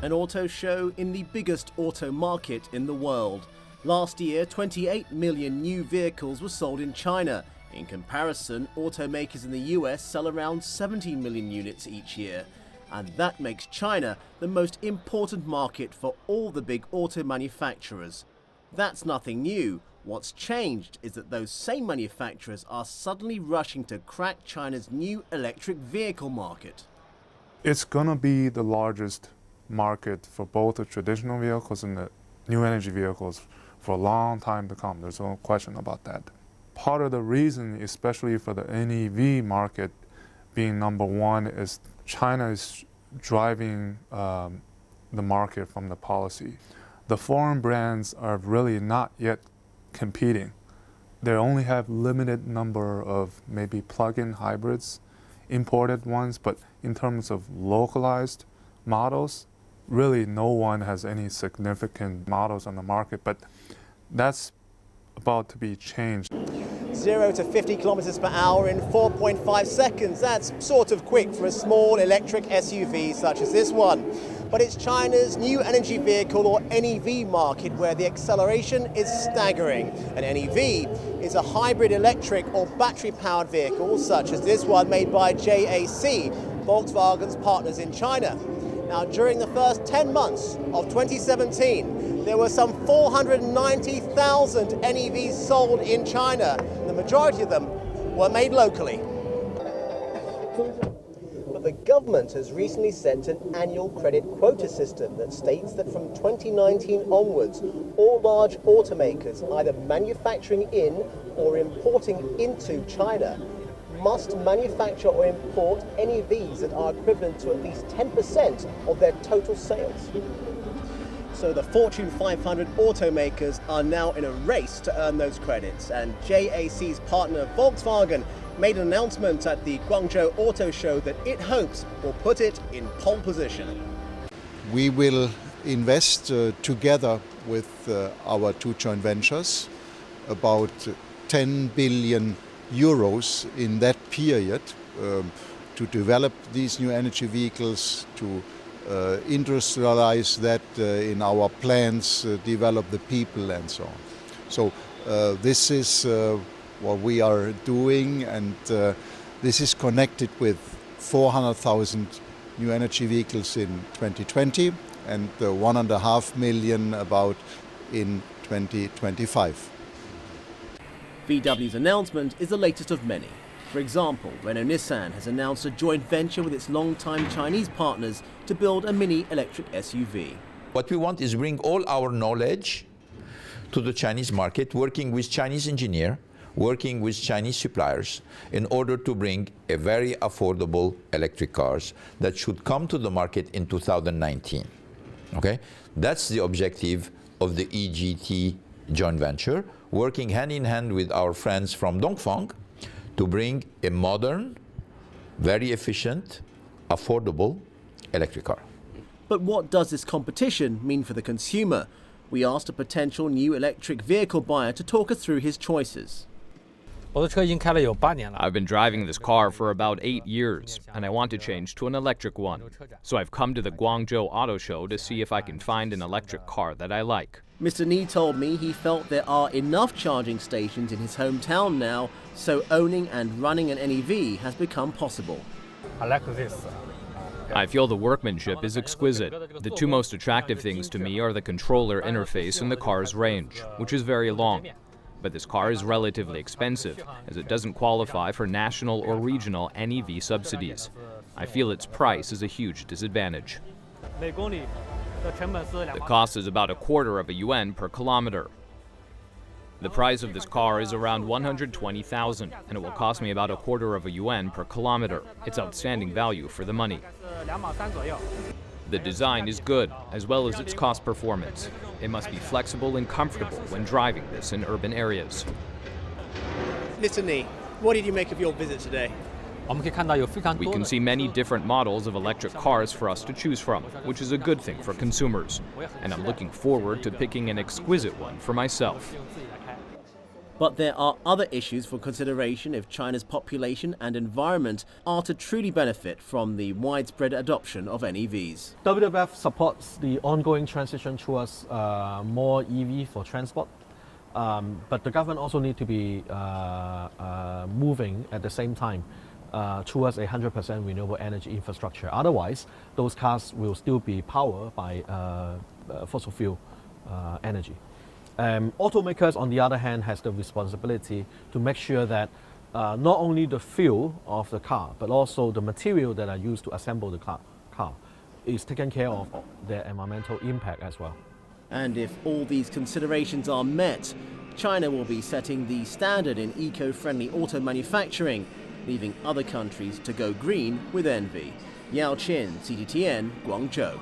An auto show in the biggest auto market in the world. Last year, 28 million new vehicles were sold in China. In comparison, automakers in the US sell around 17 million units each year. And that makes China the most important market for all the big auto manufacturers. That's nothing new. What's changed is that those same manufacturers are suddenly rushing to crack China's new electric vehicle market. It's going to be the largest market for both the traditional vehicles and the new energy vehicles for a long time to come. There's no question about that. Part of the reason, especially for the NEV market being number one, is China is driving the market from the policy. The foreign brands are really not yet competing. They only have limited number of maybe plug-in hybrids, imported ones, but in terms of localized models, really no one has any significant models on the market, but that's about to be changed. 0 to 50 kilometers per hour in 4.5 seconds. That's sort of quick for a small electric SUV such as this one. But it's China's new energy vehicle or NEV market where the acceleration is staggering. An NEV is a hybrid electric or battery-powered vehicle such as this one made by JAC, Volkswagen's partners in China. Now, during the first 10 months of 2017, there were some 490,000 NEVs sold in China. The majority of them were made locally. But the government has recently set an annual credit quota system that states that from 2019 onwards, all large automakers either manufacturing in or importing into China must manufacture or import NEVs that are equivalent to at least 10% of their total sales. So the Fortune 500 automakers are now in a race to earn those credits, and JAC's partner Volkswagen made an announcement at the Guangzhou Auto Show that it hopes will put it in pole position. We will invest together with our two joint ventures about 10 billion euros in that period to develop these new energy vehicles, to industrialize that in our plants, develop the people and so on. So this is what we are doing, and this is connected with 400,000 new energy vehicles in 2020 and 1.5 million about in 2025. VW's announcement is the latest of many. For example, Renault-Nissan has announced a joint venture with its longtime Chinese partners to build a mini electric SUV. What we want is bring all our knowledge to the Chinese market, working with Chinese engineers, working with Chinese suppliers in order to bring a very affordable electric cars that should come to the market in 2019. Okay? That's the objective of the EGT joint venture, working hand in hand with our friends from Dongfeng to bring a modern, very efficient, affordable electric car. But what does this competition mean for the consumer? We asked a potential new electric vehicle buyer to talk us through his choices. I've been driving this car for about 8 years, and I want to change to an electric one. So I've come to the Guangzhou Auto Show to see if I can find an electric car that I like. Mr. Ni told me he felt there are enough charging stations in his hometown now, so owning and running an NEV has become possible. I like this. I feel the workmanship is exquisite. The two most attractive things to me are the controller interface and the car's range, which is very long. But this car is relatively expensive, as it doesn't qualify for national or regional NEV subsidies. I feel its price is a huge disadvantage. The cost is about $0.25 per kilometer. The price of this car is around 120,000, and it will cost me about $0.25 per kilometer. It's outstanding value for the money. The design is good, as well as its cost performance. It must be flexible and comfortable when driving this in urban areas. Mr. Ni, what did you make of your visit today? We can see many different models of electric cars for us to choose from, which is a good thing for consumers. And I'm looking forward to picking an exquisite one for myself. But there are other issues for consideration if China's population and environment are to truly benefit from the widespread adoption of NEVs. WWF supports the ongoing transition towards more EV for transport, but the government also needs to be moving at the same time towards 100% renewable energy infrastructure. Otherwise, those cars will still be powered by fossil fuel energy. Automakers, on the other hand, has the responsibility to make sure that not only the fuel of the car, but also the material that are used to assemble the car is taken care of their environmental impact as well. And if all these considerations are met, China will be setting the standard in eco-friendly auto manufacturing, leaving other countries to go green with envy. Yao Qin, CGTN, Guangzhou.